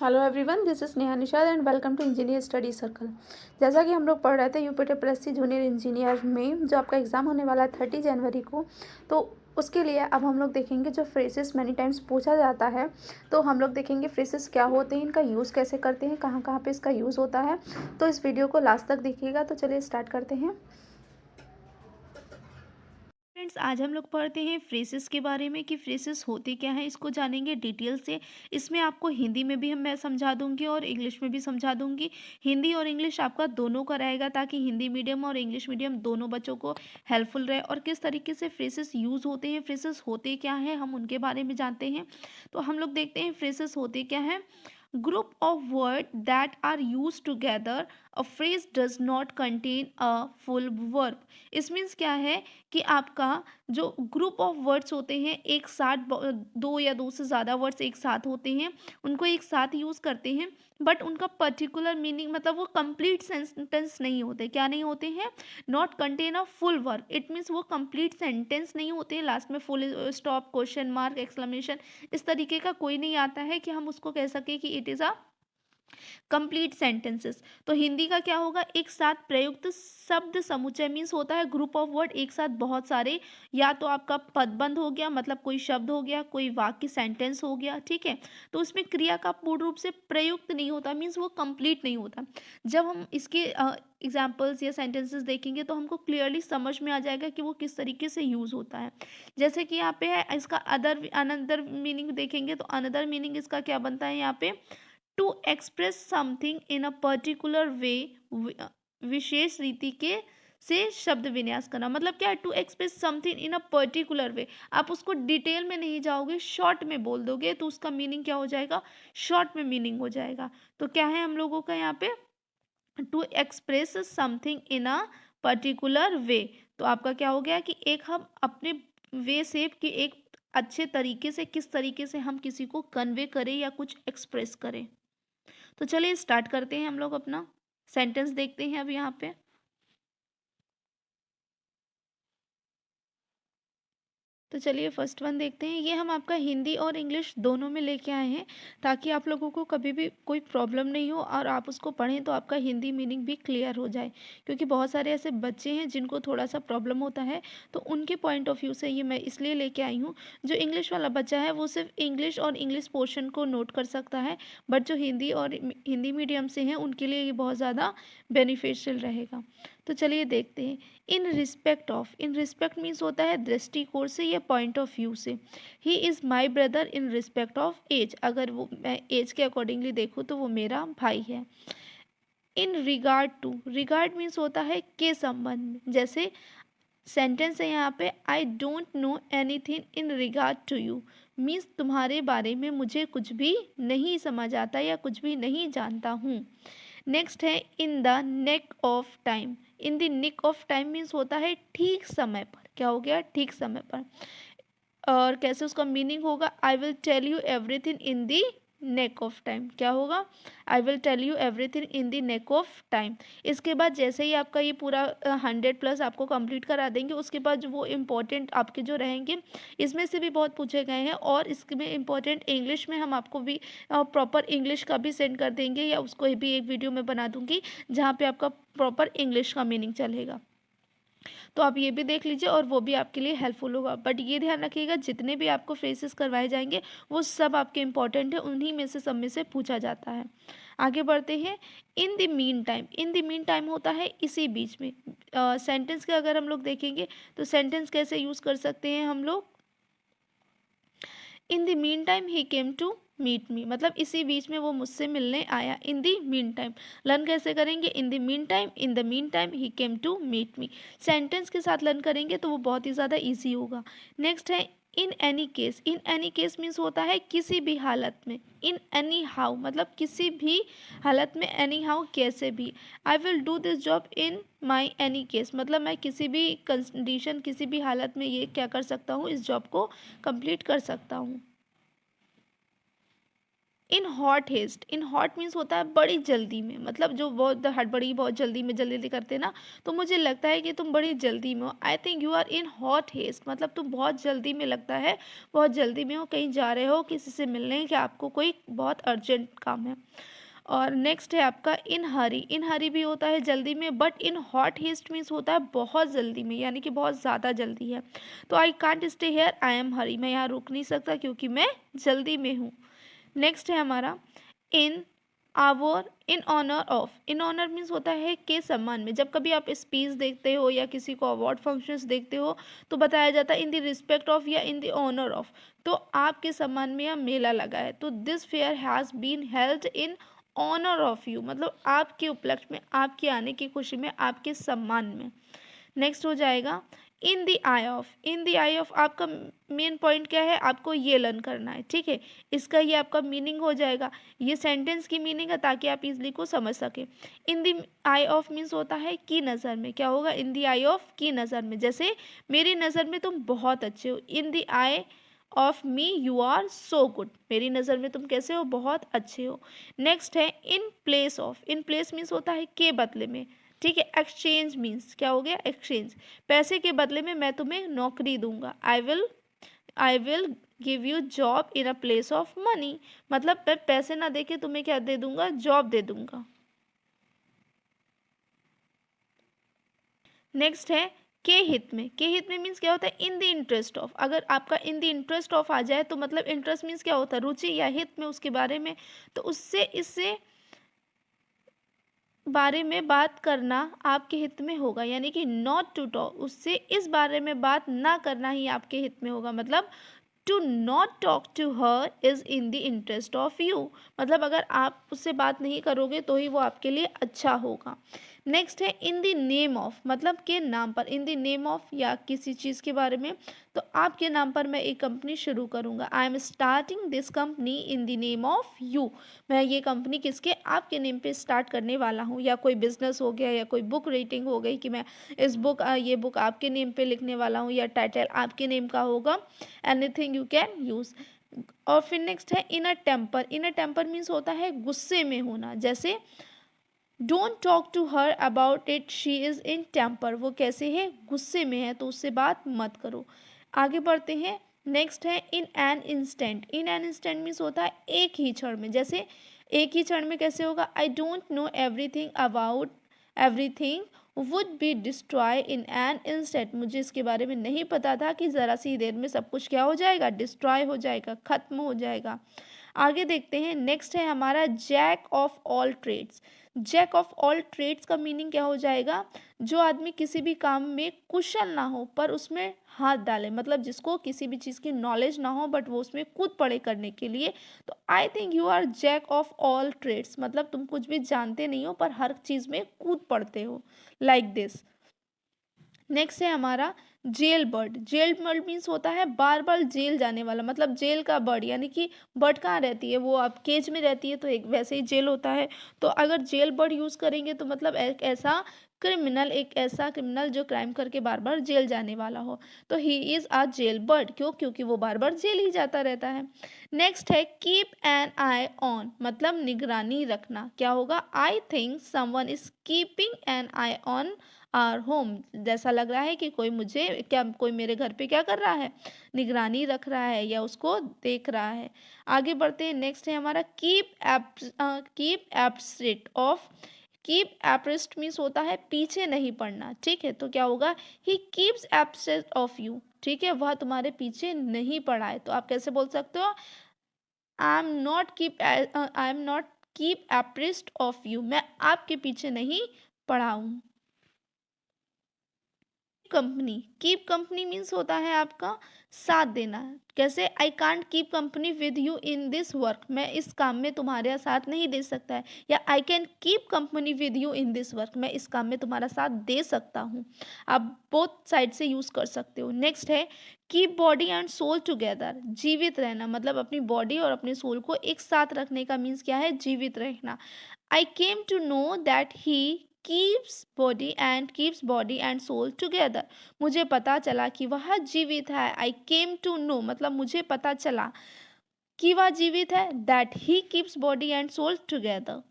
Hello everyone, this is Neha Nishad and welcome to engineer study circle. जैसा कि हम लोग पढ़ रहे थे यूपीटीपीएससी जूनियर इंजीनियर में जो आपका एग्ज़ाम होने वाला है 30 जनवरी को, तो उसके लिए अब हम लोग देखेंगे जो फ्रेजेस मैनी टाइम्स पूछा जाता है। तो हम लोग देखेंगे फ्रेजेस क्या होते हैं, इनका यूज़ कैसे करते हैं, कहाँ कहाँ पे इसका यूज़ होता है। तो इस वीडियो को लास्ट तक देखिएगा। तो चलिए स्टार्ट करते हैं। फ्रेंड्स, आज हम लोग पढ़ते हैं फ्रेसेस के बारे में कि फ्रेसेस होते क्या हैं, इसको जानेंगे डिटेल से। इसमें आपको हिंदी में भी मैं समझा दूंगी और इंग्लिश में भी समझा दूंगी। हिंदी और इंग्लिश आपका दोनों का रहेगा ताकि हिंदी मीडियम और इंग्लिश मीडियम दोनों बच्चों को हेल्पफुल रहे। और किस तरीके से फ्रेसेस यूज़ होते हैं, फ्रेसेस होते क्या हैं, हम उनके बारे में जानते हैं। तो हम लोग देखते हैं फ्रेसेस होते क्या हैं। Group of words that are used together, a phrase does not contain a full verb. इस मीन्स क्या है कि आपका जो ग्रुप ऑफ वर्ड्स होते हैं एक साथ, दो या दो से ज़्यादा वर्ड्स एक साथ होते हैं, उनको एक साथ यूज़ करते हैं, बट उनका पर्टिकुलर मीनिंग मतलब वो कंप्लीट सेंटेंस नहीं होते। क्या नहीं होते हैं? Not contain a full verb. It means वो कंप्लीट सेंटेंस नहीं होते हैं, लास्ट में full stop, question mark, exclamation, इस तरीके का कोई नहीं आता है कि हम उसको कह सकें कि it is a complete sentences. तो हिंदी का क्या होगा? एक साथ प्रयुक्त शब्द समुच्चय मीन्स होता है ग्रुप ऑफ वर्ड, एक साथ बहुत सारे, या तो आपका पदबंध हो गया मतलब कोई शब्द हो गया, कोई वाक्य सेंटेंस हो गया, ठीक है। तो उसमें क्रिया का पूर्ण रूप से प्रयुक्त नहीं होता, मीन्स वो कंप्लीट नहीं होता। जब हम इसके एग्जाम्पल्स या सेंटेंसेस देखेंगे तो हमको क्लियरली समझ में आ जाएगा कि वो किस तरीके से यूज होता है। जैसे कि यहाँ पे है इसका अनदर मीनिंग देखेंगे तो अनदर मीनिंग इसका क्या बनता है यहाँ पे? To express something in a particular way, विशेष रीति के से शब्द विन्यास करना। मतलब क्या है? To express something in a particular way. आप उसको डिटेल में नहीं जाओगे, शॉर्ट में बोल दोगे तो उसका मीनिंग क्या हो जाएगा? शॉर्ट में मीनिंग हो जाएगा। तो क्या है हम लोगों का यहाँ पे? To express something in a particular way. तो आपका क्या हो गया कि एक हम अपने वे से कि एक अच्छे तरीके से, किस तरीके से हम किसी को कन्वे करें या कुछ एक्सप्रेस करें। तो चलिए स्टार्ट करते हैं हम लोग अपना सेंटेंस देखते हैं अब यहाँ पे। तो चलिए फर्स्ट वन देखते हैं। ये हम आपका हिंदी और इंग्लिश दोनों में लेके आए हैं ताकि आप लोगों को कभी भी कोई प्रॉब्लम नहीं हो और आप उसको पढ़ें तो आपका हिंदी मीनिंग भी क्लियर हो जाए। क्योंकि बहुत सारे ऐसे बच्चे हैं जिनको थोड़ा सा प्रॉब्लम होता है, तो उनके पॉइंट ऑफ व्यू से ये मैं इसलिए लेके आई हूँ। जो इंग्लिश वाला बच्चा है वो सिर्फ इंग्लिश और इंग्लिश पोर्शन को नोट कर सकता है, बट जो हिंदी और हिंदी मीडियम से हैं उनके लिए ये बहुत ज़्यादा बेनिफिशियल रहेगा। तो चलिए देखते हैं। In respect of, in respect means होता है दृष्टिकोण से या पॉइंट ऑफ व्यू से। He is my brother in respect of age, अगर वो मैं एज के अकॉर्डिंगली देखूँ तो वो मेरा भाई है। In regard to, regard means होता है के संबंध में। जैसे सेंटेंस है यहाँ पे, I don't know anything in regard to you, means तुम्हारे बारे में मुझे कुछ भी नहीं समझ आता या कुछ भी नहीं जानता हूँ। नेक्स्ट है in the neck of time. In the nick of time means होता है ठीक समय पर। क्या हो गया? ठीक समय पर। और कैसे उसका मीनिंग होगा? I will tell you everything in the neck of time. क्या होगा? I will tell you everything in the neck of time. इसके बाद जैसे ही आपका ये पूरा 100+ आपको कंप्लीट करा देंगे, उसके बाद जो वो इम्पोर्टेंट आपके जो रहेंगे, इसमें से भी बहुत पूछे गए हैं और इसमें इम्पोर्टेंट इंग्लिश में हम आपको भी प्रॉपर इंग्लिश का भी सेंड कर देंगे या उसको भी एक वीडियो में बना दूंगी जहाँ पे आपका प्रॉपर इंग्लिश का मीनिंग चलेगा। तो आप ये भी देख लीजिए और वो भी आपके लिए हेल्पफुल होगा। बट ये ध्यान रखिएगा जितने भी आपको फ्रेजेस करवाए जाएंगे वो सब आपके इंपॉर्टेंट है, उन्हीं में से सब में से पूछा जाता है। आगे बढ़ते हैं। इन the meantime, in the mean time होता है इसी बीच में। सेंटेंस के अगर हम लोग देखेंगे तो सेंटेंस कैसे यूज़ कर सकते हैं हम लोग? In the meantime he came to meet me, मतलब इसी बीच में वो मुझसे मिलने आया। In the meantime learn कैसे करेंगे? In the meantime, in the meantime he came to meet me. Sentence के साथ लर्न करेंगे तो वो बहुत ही ज़्यादा ईजी होगा। नेक्स्ट है in any case. In any case means होता है किसी भी हालत में। इन एनी हाउ मतलब किसी भी हालत में, एनी हाउ कैसे भी। I will do this job in my any case, मतलब मैं किसी भी कंडीशन, किसी भी हालत में ये क्या कर सकता हूँ, इस जॉब को कंप्लीट कर सकता हूँ। In hot haste, in hot means होता है बड़ी जल्दी में, मतलब जो बहुत हड़बड़ी बहुत जल्दी में जल्दी करते हैं ना, तो मुझे लगता है कि तुम बड़ी जल्दी में हो। I think you are in hot haste, मतलब तुम बहुत जल्दी में, लगता है बहुत जल्दी में हो, कहीं जा रहे हो किसी से मिलने, कि आपको कोई बहुत अर्जेंट काम है। और नेक्स्ट है आपका इन हरी, इन हरी भी होता है जल्दी में, but in hot haste means होता है बहुत जल्दी में, यानी कि बहुत ज़्यादा जल्दी है। तो I can't stay here, I am hurry, मैं यहाँ रुक नहीं सकता क्योंकि मैं जल्दी में हूँ। नेक्स्ट है हमारा in honour, in honour of, in honour means होता है के सम्मान में। जब कभी आप स्पीच देखते हो या किसी को अवार्ड फंक्शंस देखते हो तो बताया जाता है इन द रिस्पेक्ट ऑफ या इन द ऑनर ऑफ, तो आपके सम्मान में यह मेला लगा है। तो this fair has been held in honour of you, मतलब आपके उपलक्ष्य में, आपके आने की खुशी में, आपके सम्मान में। नेक्स्ट हो जाएगा इन the eye of, in the eye of आपका मेन पॉइंट क्या है, आपको ये लर्न करना है, ठीक है। इसका ये आपका मीनिंग हो जाएगा, ये सेंटेंस की मीनिंग है ताकि आप इजली को समझ सके। इन द आई ऑफ मीन्स होता है की नज़र में, क्या होगा, इन द आई ऑफ की नज़र में, जैसे मेरी नज़र में तुम बहुत अच्छे हो, in the eye of me you are so good, मेरी नज़र में तुम कैसे हो, बहुत अच्छे हो। नेक्स्ट है in place of, in place means होता है के बदले में, ठीक है। एक्सचेंज मीन्स क्या हो गया, एक्सचेंज, पैसे के बदले में मैं तुम्हें नौकरी दूंगा, I will give you job in a place of money, मतलब मैं पैसे ना देके तुम्हें क्या दे दूंगा, जॉब दे दूंगा। नेक्स्ट है के हित में, के हित में मीन्स क्या होता है, इन द इंटरेस्ट ऑफ, अगर आपका इन द इंटरेस्ट ऑफ आ जाए तो मतलब इंटरेस्ट मीन्स क्या होता है, रुचि या हित में उसके बारे में, तो उससे इससे बारे में बात करना आपके हित में होगा, यानी कि नॉट टू टॉक, उससे इस बारे में बात ना करना ही आपके हित में होगा, मतलब to not talk to her is in the interest of you, मतलब अगर आप उससे बात नहीं करोगे तो ही वो आपके लिए अच्छा होगा। नेक्स्ट है इन द नेम ऑफ, मतलब के नाम पर, इन द नेम ऑफ या किसी चीज़ के बारे में, तो आपके नाम पर मैं एक कंपनी शुरू करूँगा, I am starting this company in the name of you, मैं ये कंपनी किसके, आपके नेम पे स्टार्ट करने वाला हूँ। या कोई बिजनेस हो गया, या कोई बुक रेटिंग हो गई कि मैं इस बुक ये बुक आपके नेम पे लिखने वाला हूँ, या टाइटल आपके नेम का होगा, एनीथिंग यू कैन यूज़। और फिर नेक्स्ट है in a temper, in a temper means होता है गुस्से में होना, जैसे don't talk to her about it she is in temper, वो कैसे है, गुस्से में है, तो उससे बात मत करो। आगे बढ़ते हैं। नेक्स्ट है in an instant, in an instant means होता है एक ही क्षण में, जैसे एक ही क्षण में कैसे होगा, आई don't know everything about everything would be destroy in an instant, मुझे इसके बारे में नहीं पता था कि ज़रा सी देर में सब कुछ क्या हो जाएगा, डिस्ट्रॉय हो जाएगा, ख़त्म हो जाएगा। आगे देखते हैं। नेक्स्ट है हमारा jack of all trades, jack of all trades का मीनिंग क्या हो जाएगा, जो आदमी किसी भी काम में कुशल ना हो पर उसमें हाथ डाले, मतलब जिसको किसी भी चीज़ की नॉलेज ना हो बट वो उसमें कूद पड़े करने के लिए, तो I think you are jack of all trades, मतलब तुम कुछ भी जानते नहीं हो पर हर चीज़ में कूद पड़ते हो, लाइक दिस। नेक्स्ट है हमारा jailbird, jailbird means होता है बार बार जेल जाने वाला, मतलब जेल का बर्ड, यानी कि बर्ड कहाँ रहती है, वो आप केज में रहती है तो एक वैसे ही जेल होता है, तो अगर जेल बर्ड यूज़ करेंगे तो मतलब एक ऐसा क्रिमिनल, एक ऐसा क्रिमिनल जो क्राइम करके बार बार जेल जाने वाला हो, तो he is a jailbird, क्यों, क्योंकि वो बार बार जेल ही जाता रहता है। नेक्स्ट है कीप एन आई ऑन, मतलब निगरानी रखना, क्या होगा, I think someone is keeping an eye on our home, जैसा लग रहा है कि कोई मुझे, क्या कोई मेरे घर पे क्या कर रहा है, निगरानी रख रहा है या उसको देख रहा है। आगे बढ़ते हैं। नेक्स्ट है हमारा keep absent of, keep abreast means होता है पीछे नहीं पड़ना, ठीक है, तो क्या होगा, he keeps absent of you, ठीक है, वह तुम्हारे पीछे नहीं पड़ा है, तो आप कैसे बोल सकते हो, I am not keep abreast of you, मैं आपके पीछे नहीं पड़ा हूँ। कंपनी, कीप कंपनी मीन्स होता है आपका साथ देना, कैसे, आई can't keep company with you in this work, मैं इस काम में तुम्हारे साथ नहीं दे सकता है, या I can keep company with you in this work, मैं इस काम में तुम्हारा साथ दे सकता हूँ, आप बोथ साइड से यूज़ कर सकते हो। नेक्स्ट है keep body and soul together, जीवित रहना, मतलब अपनी बॉडी और अपने सोल को एक साथ रखने का मीन्स क्या है, जीवित रहना। I came to know that he keeps body and soul together, मुझे पता चला कि वह जीवित है, I came to know मतलब मुझे पता चला, कि वह जीवित है, that he keeps body and soul together.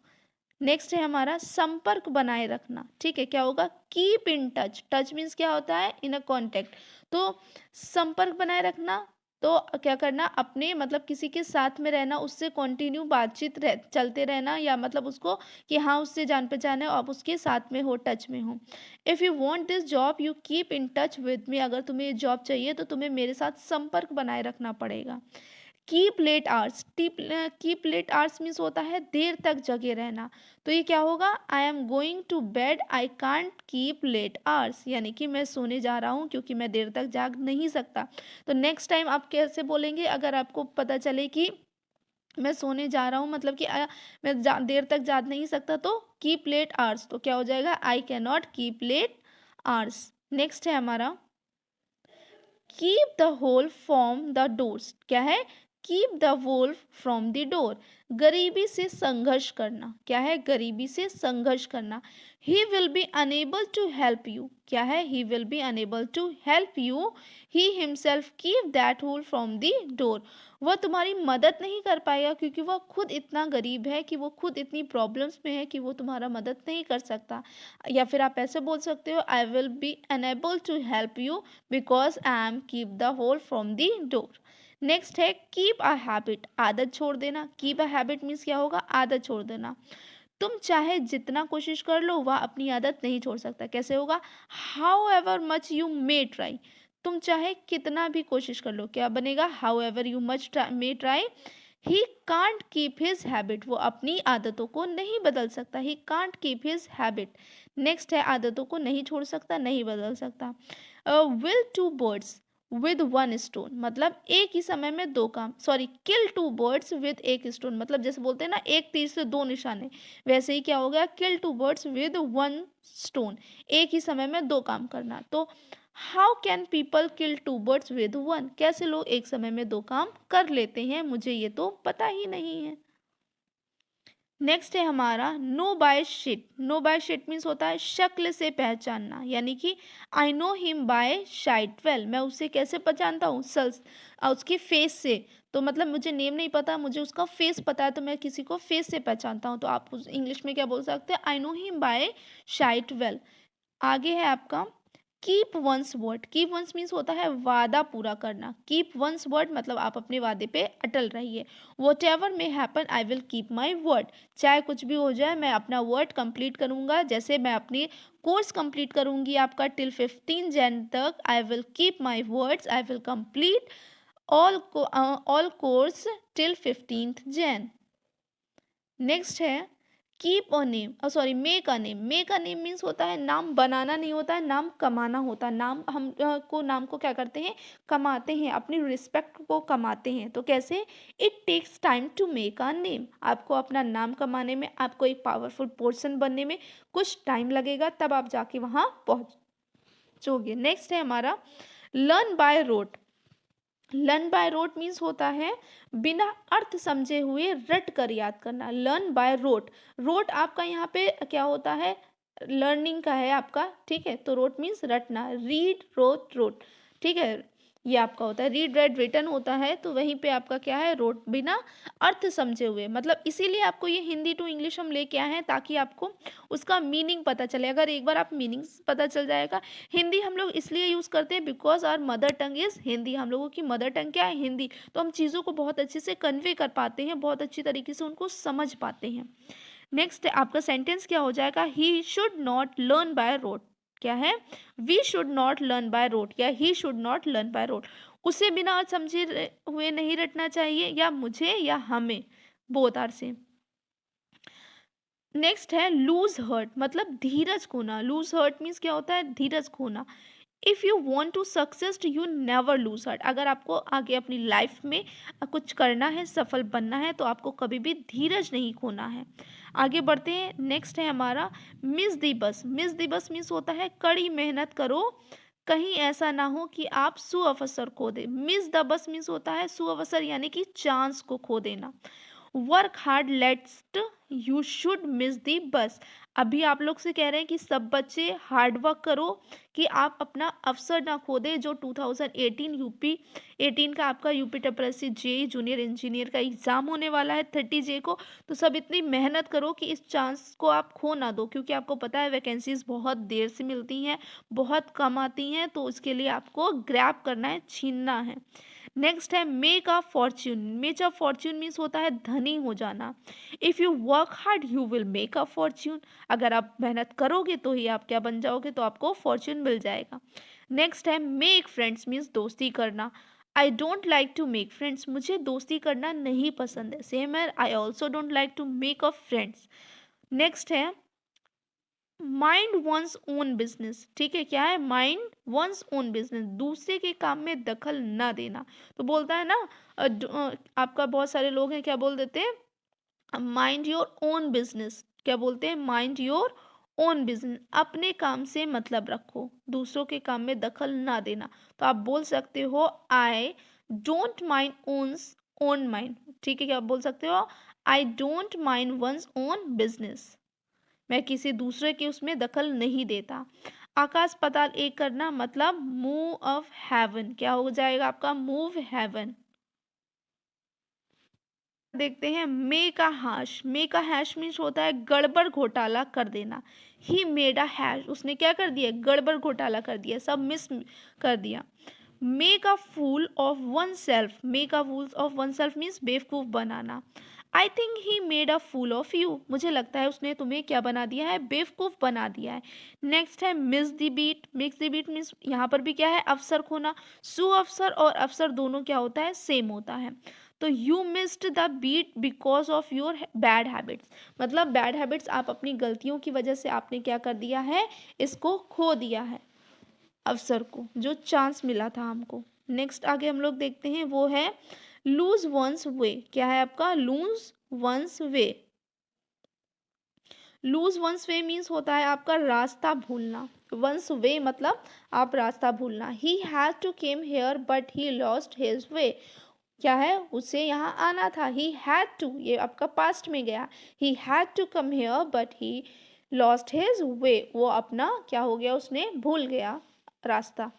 Next है हमारा संपर्क बनाए रखना, ठीक है, क्या होगा, keep in touch. Touch means क्या होता है, इन अ कॉन्टेक्ट। तो संपर्क बनाए रखना, तो क्या करना, अपने मतलब किसी के साथ में रहना, उससे कंटिन्यू बातचीत चलते रहना, या मतलब उसको कि हाँ उससे जान पहचान है, आप उसके साथ में हो, टच में हो। If you want this job you keep in touch with me, अगर तुम्हें ये जॉब चाहिए तो तुम्हें मेरे साथ संपर्क बनाए रखना पड़ेगा। Keep late hours, keep late hours means होता है देर तक जगे रहना। तो ये क्या होगा, I am going to bed I can't keep late hours, यानी कि मैं सोने जा रहा हूँ क्योंकि मैं देर तक जाग नहीं सकता। तो नेक्स्ट टाइम आप कैसे बोलेंगे, अगर आपको पता चले कि मैं सोने जा रहा हूँ, मतलब कि मैं देर तक जाग नहीं सकता, तो कीप लेट आवर्स, तो क्या हो जाएगा, I cannot keep late hours. Next है हमारा keep the hole from the doors, क्या है, keep the wolf from the door, गरीबी से संघर्ष करना, क्या है, गरीबी से संघर्ष करना। He will be unable to help you, क्या है, he will be unable to help you, he himself keep that hole from the door, वह तुम्हारी मदद नहीं कर पाएगा क्योंकि वह खुद इतना गरीब है, कि वो खुद इतनी प्रॉब्लम्स में है कि वो तुम्हारा मदद नहीं कर सकता। या फिर आप ऐसे बोल सकते हो, I will be unable to help you because I am keep the hole from the door. Next है कीप अ हैबिट, आदत छोड़ देना। कीप अ हैबिट मीन्स क्या होगा, आदत छोड़ देना। तुम चाहे जितना कोशिश कर लो वह अपनी आदत नहीं छोड़ सकता, कैसे होगा, however much you may try, तुम चाहे कितना भी कोशिश कर लो, क्या बनेगा, however you much may try, he can't keep his habit, वो अपनी आदतों को नहीं बदल सकता, he can't keep his habit. Next है आदतों को नहीं छोड़ सकता, नहीं बदल सकता। Will two birds with one stone, मतलब एक ही समय में दो काम, sorry, kill two birds with एक स्टोन, मतलब जैसे बोलते हैं ना एक तीर से दो निशाने, वैसे ही क्या हो गया, kill two birds with one stone, एक ही समय में दो काम करना। तो how can people kill two birds with one, कैसे लोग एक समय में दो काम कर लेते हैं, मुझे ये तो पता ही नहीं है। नेक्स्ट है हमारा know by sight, know by sight means होता है शक्ल से पहचानना, यानी कि I know him by sight well, मैं उसे कैसे पहचानता हूँ, उसकी फेस से। तो मतलब मुझे नेम नहीं पता, मुझे उसका फेस पता है, तो मैं किसी को फेस से पहचानता हूँ। तो आप उस इंग्लिश में क्या बोल सकते हैं, आई know him by sight well. आगे है आपका keep once word, keep once means होता है वादा पूरा करना, कीप वंस वर्ड मतलब आप अपने वादे पे अटल रहिए। What ever may happen I will keep my word, चाहे कुछ भी हो जाए मैं अपना वर्ड कंप्लीट करूंगा, जैसे मैं अपनी कोर्स कंप्लीट करूंगी आपका टिल 15 जन तक, I will keep my words, I will complete all course till 15 जन। नेक्स्ट है keep a name, sorry make a name, make a name means होता है नाम बनाना नहीं होता है, नाम कमाना होता है। नाम हम नाम को क्या करते हैं, कमाते हैं, अपनी रिस्पेक्ट को कमाते हैं। तो कैसे, it takes time to make a name, आपको अपना नाम कमाने में, आपको एक पावरफुल पर्सन बनने में कुछ टाइम लगेगा, तब आप जाके वहाँ पहुँचोगे। नेक्स्ट है हमारा learn by rote, learn by rote means होता है बिना अर्थ समझे हुए रट कर याद करना, लर्न बाय रोट। रोट आपका यहाँ पे क्या होता है, लर्निंग का है आपका, ठीक है, तो रोट मीन्स रटना, रीड रोट रोट, ठीक है, ये आपका होता है, रीड रेड रिटन होता है, तो वहीं पे आपका क्या है, रोट, बिना अर्थ समझे हुए, मतलब इसीलिए आपको ये हिंदी टू इंग्लिश हम लेके आए हैं ताकि आपको उसका मीनिंग पता चले। अगर एक बार आप मीनिंग पता चल जाएगा, हिंदी हम लोग इसलिए यूज़ करते हैं because our mother tongue is Hindi, हम लोगों की मदर टंग क्या है, हिंदी, तो हम चीज़ों को बहुत अच्छे से कन्वे कर पाते हैं, बहुत अच्छी तरीके से उनको समझ पाते हैं। नेक्स्ट आपका सेंटेंस क्या हो जाएगा, he should not learn by rote, क्या है, we should not learn by rote, या he should not learn by rote, उसे बिना अर्थ समझे हुए नहीं रटना चाहिए, या मुझे या हमें, बोथ आर सेम। नेक्स्ट है लूज हर्ट, मतलब धीरज खोना, लूज हर्ट मीन्स क्या होता है, धीरज खोना। If you want to success you never lose heart, अगर आपको आगे अपनी लाइफ में कुछ करना है, सफल बनना है, तो आपको कभी भी धीरज नहीं खोना है। आगे बढ़ते हैं, नेक्स्ट है हमारा मिस दी बस, मिस दी बस मीन्स होता है कड़ी मेहनत करो, कहीं ऐसा ना हो कि आप सुअवसर खो दे, मिस द बस मीन्स होता है सुअवसर, यानी कि चांस को खो देना। वर्क हार्ड लेट्स you should miss the bus. अभी आप लोग से कह रहे हैं कि सब बच्चे हार्ड वर्क करो कि आप अपना अवसर ना खो दें। जो 2018 यूपी 18 का आपका UP triple JE junior engineer का एग्ज़ाम होने वाला है 30 को, तो सब इतनी मेहनत करो कि इस चांस को आप खो ना दो, क्योंकि आपको पता है वैकेंसीज बहुत देर से मिलती हैं, बहुत कम आती हैं, तो उसके लिए आपको ग्रैब करना है, छीनना है। नेक्स्ट है make a Fortune. Make a Fortune means होता है धनी हो जाना। If you work hard you will make a Fortune. अगर आप मेहनत करोगे तो ही आप क्या बन जाओगे, तो आपको फॉर्च्यून मिल जाएगा। नेक्स्ट है मेक फ्रेंड्स मीन्स दोस्ती करना। I don't like to make friends. मुझे दोस्ती करना नहीं पसंद है। सेम है, I also don't like to make a friends. Next है माइंड वंस ओन बिजनेस। ठीक है, क्या है? माइंड वंस ओन बिजनेस, दूसरे के काम में दखल ना देना। तो बोलता है ना आपका बहुत सारे लोग हैं क्या बोल देते हैं, माइंड योर ओन बिजनेस। क्या बोलते हैं? माइंड योर ओन बिजनेस, अपने काम से मतलब रखो, दूसरों के काम में दखल ना देना। तो आप बोल सकते हो I don't mind one's own mind. ठीक है, क्या आप बोल सकते हो? I don't mind one's own business, मैं किसी दूसरे के उसमें दखल नहीं देता। आकाश पाताल एक करना मतलब मूव ऑफ हेवन। क्या हो जाएगा आपका? Move heaven. देखते हैं मे का हैश। मे का हैश मीन्स होता है गड़बड़ घोटाला कर देना। ही मेड अ हैश, उसने क्या कर दिया? गड़बड़ घोटाला कर दिया, सब मिस कर दिया। Make a fool of oneself. Make a fool of oneself means बेवकूफ़ बनाना। I think he made a fool of you. मुझे लगता है उसने तुम्हें क्या बना दिया है? बेवकूफ़ बना दिया है। नेक्स्ट है miss the beat. Miss the beat means यहाँ पर भी क्या है? अवसर खोना। सु अवसर और अवसर दोनों क्या होता है? सेम होता है। तो you missed the beat because of your bad habits, मतलब बैड हैबिट्स, आप अपनी गलतियों की वजह से आपने क्या कर दिया है? इसको खो दिया है, अवसर को, जो चांस मिला था हमको। नेक्स्ट आगे हम लोग देखते हैं, वो है लूज वंस वे। क्या है आपका? लूज वंस वे। लूज वंस वे मीन्स होता है आपका रास्ता भूलना। वंस वे मतलब आप रास्ता भूलना। He has to came here but he lost his way. क्या है? उसे यहाँ आना था। ही हैड टू, ये आपका पास्ट में गया। He had to come here but he lost his way, वो अपना क्या हो गया? उसने भूल गया रास्ता।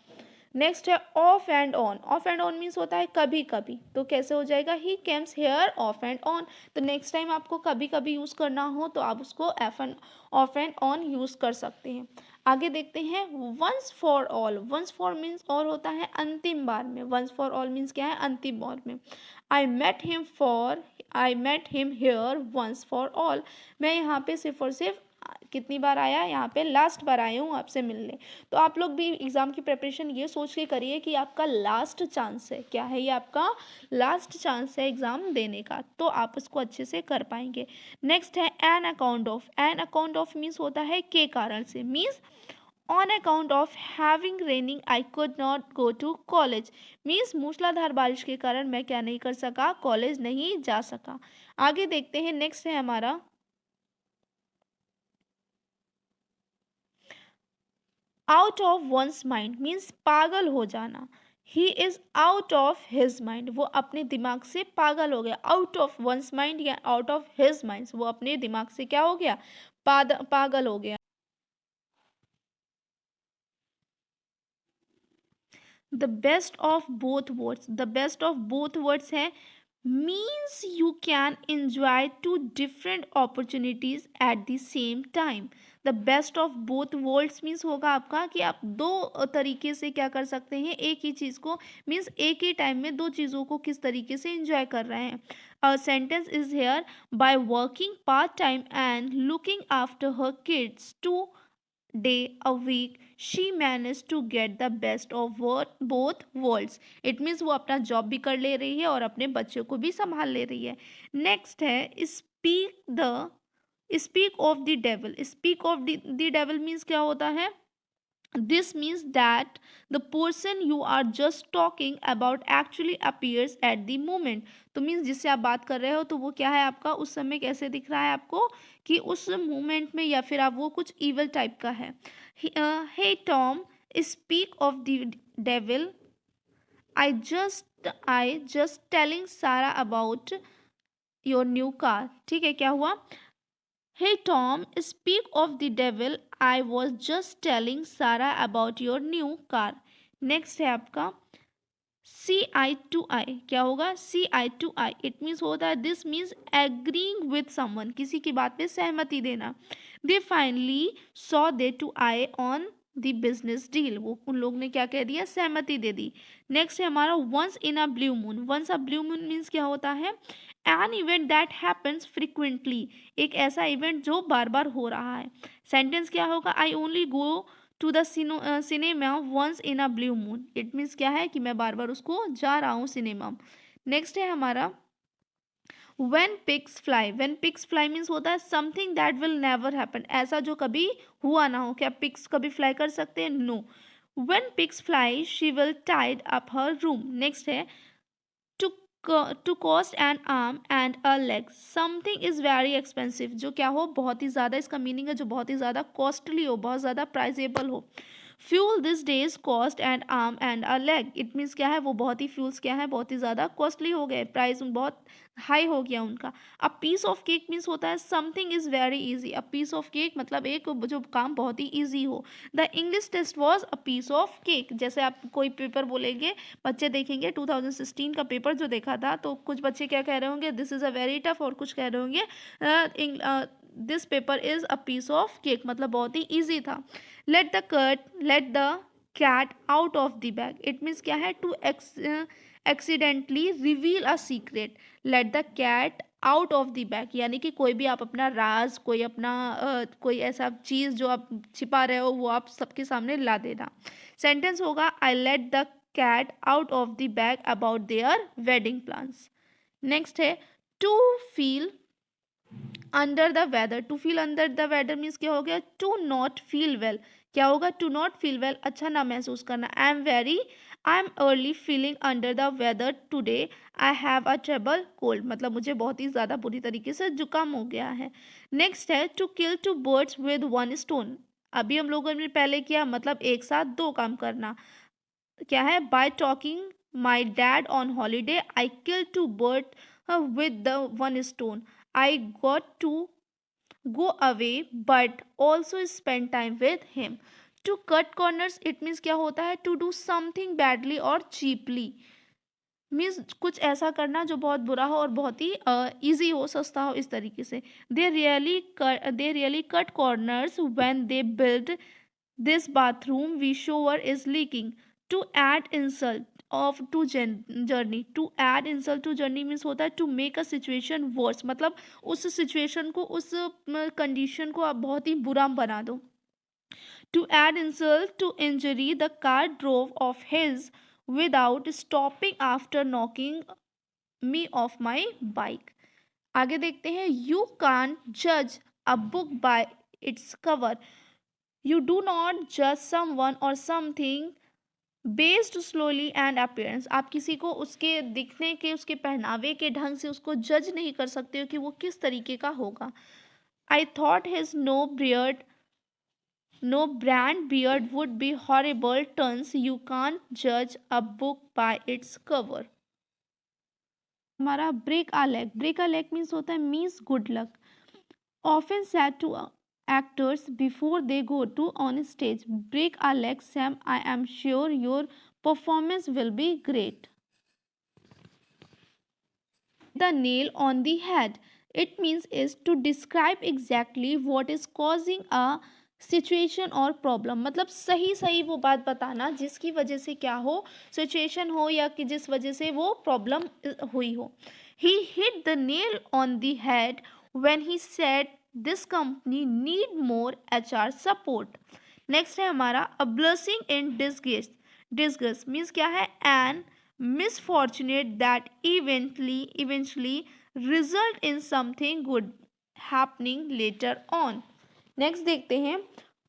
नेक्स्ट है off and on. Off and on means होता है कभी कभी, तो कैसे हो जाएगा? He comes here off and on. तो नेक्स्ट टाइम आपको कभी कभी यूज करना हो तो आप उसको off and off and on use कर सकते हैं। आगे देखते हैं once for all. Once for means और होता है अंतिम बार में। वंस फॉर ऑल मीन्स क्या है? अंतिम बार में। I met him here once for all. मैं यहाँ पे सिर्फ और सिर्फ कितनी बार आया? यहाँ पे लास्ट बार आया हूँ आपसे मिलने। तो आप लोग भी एग्ज़ाम की प्रिपरेशन ये सोच के करिए कि आपका लास्ट चांस है। क्या है ये? आपका लास्ट चांस है एग्ज़ाम देने का, तो आप उसको अच्छे से कर पाएंगे। नेक्स्ट है an account of. An account of means होता है के कारण से। Means on account of having raining I could not go to college. Means मूसलाधार बारिश के कारण मैं क्या नहीं कर सका? कॉलेज नहीं जा सका। आगे देखते हैं, नेक्स्ट है हमारा out of once mind. Means पागल हो जाना। He is out of his mind, वो अपने दिमाग से पागल हो गया। आउट ऑफ वंस माइंड या आउट ऑफ हिज माइंड, वो अपने दिमाग से क्या हो गया? पागल हो गया। The best of both words. The best of both words है means you can enjoy two different opportunities at the same time. The best of both worlds means होगा आपका कि आप दो तरीके से क्या कर सकते हैं? एक ही चीज़ को, मीन्स एक ही टाइम में दो चीज़ों को किस तरीके से enjoy कर रहे हैं। A sentence is here, by working part time and looking after her kids 2 day a week she managed to get the best of both worlds. It means वो अपना जॉब भी कर ले रही है और अपने बच्चों को भी संभाल ले रही है। नेक्स्ट है speak of the devil. Speak of the devil means क्या होता है? This means that the person you are just talking about actually appears at the moment. तो मीन्स जिससे आप बात कर रहे हो तो वो क्या है आपका? उस समय कैसे दिख रहा है आपको? कि उस मोमेंट में, या फिर आप वो कुछ evil टाइप का है। Hey Tom, speak of the devil. I just telling Sarah about your new car. ठीक है, क्या हुआ? Hey Tom, speak of the devil, I was just telling Sarah about your new car. Next है आपका see eye to eye. क्या होगा? See eye to eye, it means होता है, this means agreeing with someone, किसी की बात पे सहमति देना। They finally saw they to eye on the business deal, वो उन लोग ने क्या कह दिया? सहमति दे दी। नेक्स्ट है हमारा once in a blue moon. Once a blue moon means क्या होता है? An event that happens frequently, एक ऐसा इवेंट जो बार बार हो रहा है। सेंटेंस क्या होगा? I only go to the cinema once in a blue moon, it means क्या है कि मैं बार बार उसको जा रहा हूँ सिनेमा। नेक्स्ट है हमारा when pigs fly। when pigs fly means होता है something that will never happen, ऐसा जो कभी हुआ ना हो। क्या पिग्स कभी फ्लाई कर सकते हैं? No. when pigs fly she will tied up her room। Next है to to cost an arm and a leg, something is very expensive, जो क्या हो? बहुत ही ज़्यादा, इसका मीनिंग है जो बहुत ही ज़्यादा कॉस्टली हो, बहुत ज़्यादा प्राइजेबल हो। Fuel this days cost and arm and a leg, it means क्या है? वो बहुत ही फ्यूल्स क्या है? बहुत ही ज़्यादा कॉस्टली हो गए, प्राइस बहुत हाई हो गया उनका। A piece of cake means होता है something is very easy. A piece of cake मतलब एक जो काम बहुत ही ईजी हो। The English test was a piece of cake. जैसे आप कोई पेपर बोलेंगे, बच्चे देखेंगे 2016 का पेपर जो देखा था, तो कुछ बच्चे क्या कह रहे होंगे? This is a very tough, और कुछ कह रहे होंगे this paper is a piece of cake, मतलब बहुत ही ईजी था। Let the cat out of the bag, it means क्या है? To accidentally reveal a secret. Let the cat out of the bag, यानी कि कोई भी आप अपना राज, कोई अपना कोई ऐसा चीज़ जो आप छिपा रहे हो, वो आप सबके सामने ला देना। सेंटेंस होगा I let the cat out of the bag about their wedding plans. Next है to feel under the weather. To feel under the weather means क्या हो गया? To not feel well. क्या होगा? टू नॉट फील वेल, अच्छा ना महसूस करना। I am early feeling under the weather today, I have a trouble cold, मतलब मुझे बहुत ही ज़्यादा बुरी तरीके से जुकाम हो गया है। नेक्स्ट है to kill two birds with one stone. अभी हम लोगों ने पहले किया, मतलब एक साथ दो काम करना। क्या है? By talking my dad on holiday I kill two bird with the one stone, I got to go away but also spend time with him। to cut corners, it means क्या होता है? to do something badly or cheaply, means कुछ ऐसा करना जो बहुत बुरा हो और बहुत ही ईजी हो, सस्ता हो, इस तरीके से। They really cut corners when they build this bathroom we shower is leaking. To add insult of to जर्नी। टू एड इंसल्ट टू जर्नी मीन्स होता है to make a situation worse, मतलब उस सिचुएशन को, उस कंडीशन को आप बहुत ही बुरा बना दो। To add insult to injury the car drove of his without stopping after knocking me of my bike. आगे देखते हैं यू कांट जज a book by its cover, you do not जज समवन और something based slowly and appearance. आप किसी को उसके दिखने के, उसके पहनावे के ढंग से उसको जज नहीं कर सकते हो कि वो किस तरीके का होगा। I thought his no brand beard would be horrible turns, you can't जज a book by its cover. हमारा break a leg. Break a leg means होता है means good luck, often said to actors before they go to on stage, break a leg Sam, I am sure your performance will be great। the nail on the head, it means is to describe exactly what is causing a situation और problem, मतलब सही सही वो बात बताना जिसकी वजह से क्या हो? सिचुएशन हो, या कि जिस वजह से वो प्रॉब्लम हुई हो। He hit the nail on the head when he said this company need more HR support. Next है हमारा a blessing in disgrace. Disgrace means क्या है? An misfortunate that eventually result in something good happening later on। Next देखते हैं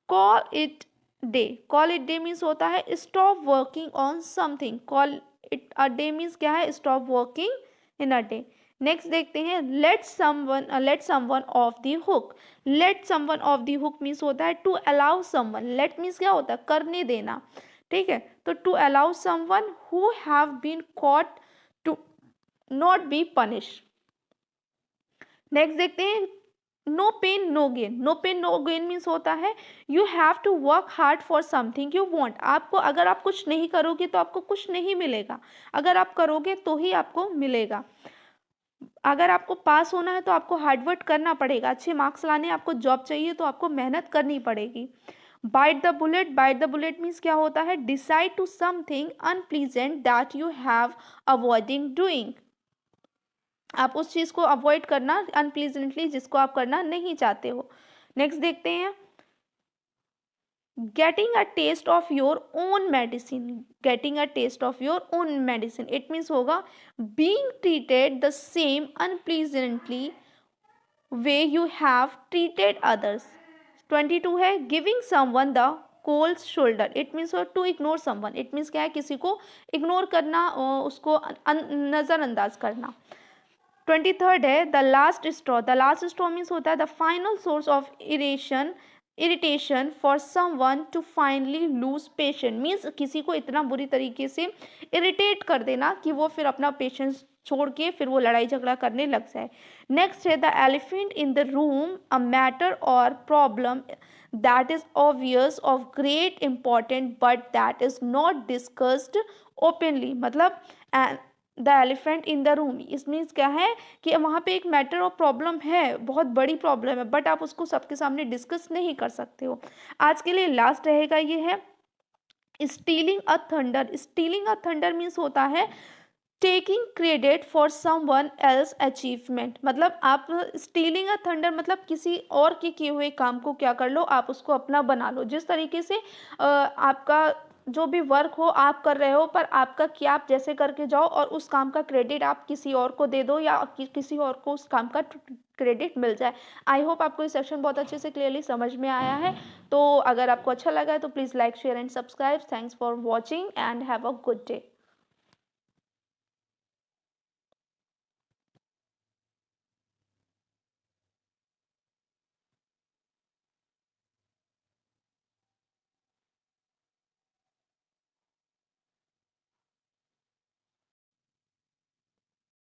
call it day. Call it day means होता है stop working on something. Call it a day means क्या है? Stop working in a day. Next देखते हैं let someone off the hook. Let someone off the hook means होता है to allow someone. Let means क्या होता है? करने देना, ठीक है? तो to allow someone who have been caught to not be punish. Next देखते हैं no pain no gain, no pain no gain means होता है you have to work hard for something you want. आपको अगर आप कुछ नहीं करोगे तो आपको कुछ नहीं मिलेगा, अगर आप करोगे तो ही आपको मिलेगा। अगर आपको पास होना है तो आपको हार्डवर्क करना पड़ेगा, अच्छे मार्क्स लाने आपको जॉब चाहिए तो आपको मेहनत करनी पड़ेगी। Bite the bullet, bite the bullet means क्या होता है, decide to something unpleasant that you have avoiding doing. आप उस चीज़ को अवॉइड करना अनप्लीजेंटली जिसको आप करना नहीं चाहते हो। नेक्स्ट देखते हैं, getting a taste of your own medicine, getting a taste of your own medicine, it means होगा being treated the same unpleasantly way you have treated others। 22 है giving someone the cold shoulder, it means to ignore someone, it means क्या है, किसी को ignore करना, उसको नज़रअंदाज करना। 23rd है the last straw, the last straw means होता है the final source of irritation for someone to finally lose patience, मीन्स किसी को इतना बुरी तरीके से इरिटेट कर देना कि वो फिर अपना पेशेंस छोड़ के फिर वो लड़ाई झगड़ा करने लग जाए। नेक्स्ट है the elephant in the room, a matter और problem that is obvious of great important but that is not discussed openly, मतलब the elephant in the room is means क्या है कि वहाँ पे एक मैटर और प्रॉब्लम है, बहुत बड़ी प्रॉब्लम है, बट आप उसको सबके सामने डिस्कस नहीं कर सकते हो। आज के लिए लास्ट रहेगा ये है स्टीलिंग अ थंडर, स्टीलिंग अ थंडर मीन्स होता है taking credit for someone else achievement, मतलब आप स्टीलिंग अ थंडर मतलब किसी और के किए हुए काम को क्या कर लो, आप उसको अपना बना लो। जिस तरीके से आपका जो भी वर्क हो आप कर रहे हो, पर आपका क्या आप जैसे करके जाओ और उस काम का क्रेडिट आप किसी और को दे दो या किसी और को उस काम का क्रेडिट मिल जाए। आई होप आपको ये सेक्शन बहुत अच्छे से क्लियरली समझ में आया है। तो अगर आपको अच्छा लगा है तो please like share and subscribe. Thanks for watching and have a good day.